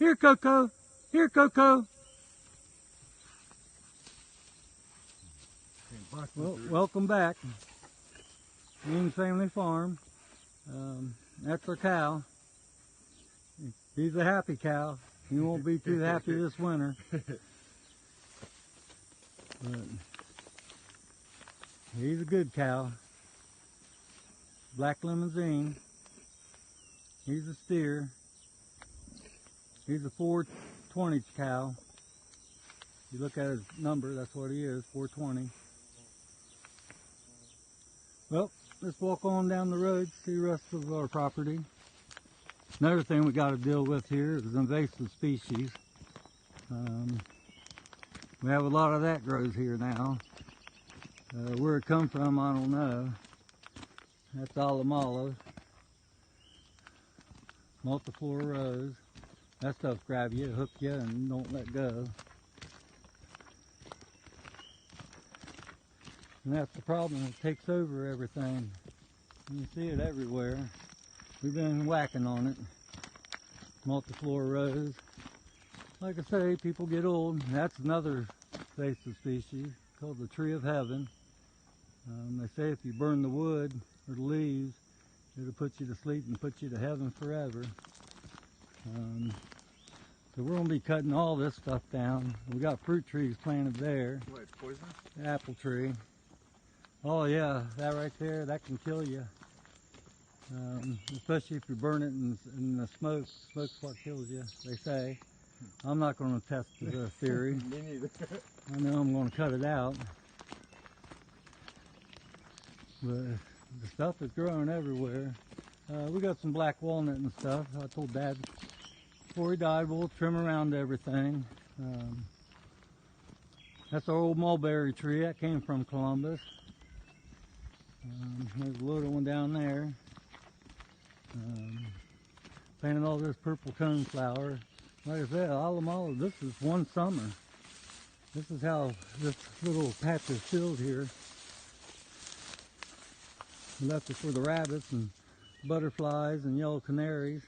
Here, Coco. Here, Coco. Well, welcome back. Moone Family Farm. That's our cow. He's a happy cow. He won't be too happy this winter. But he's a good cow. Black limousine. He's a steer. He's a 420 cow. You look at his number, that's what he is, 420. Well, let's walk on down the road, see the rest of our property. Another thing we got to deal with here is invasive species. We have a lot of that grows here now. Where it come from, I don't know. That's Alamala. Multiflora rose. That stuff grab you, hook you, and don't let go. And that's the problem, it takes over everything. You see it everywhere. We've been whacking on it. Multiflora rose. Like I say, people get old. That's another invasive species called the tree of heaven. They say if you burn the wood or the leaves, it'll put you to sleep and put you to heaven forever. So we're going to be cutting all this stuff down. We got fruit trees planted there. What, it's poisonous? The apple tree. Oh yeah, that right there, that can kill you. Especially if you burn it in the smoke. Smoke's what kills you, they say. I'm not going to test the theory. Me neither. I know I'm going to cut it out. But the stuff is growing everywhere. We got some black walnut and stuff. I told Dad before he died we'll trim around everything. That's our old mulberry tree. That came from Columbus. There's a little one down there. Planted all this purple coneflower. Like I said, Alamala, this is one summer. This is how this little patch is filled here. We left it for the rabbits and butterflies and yellow canaries.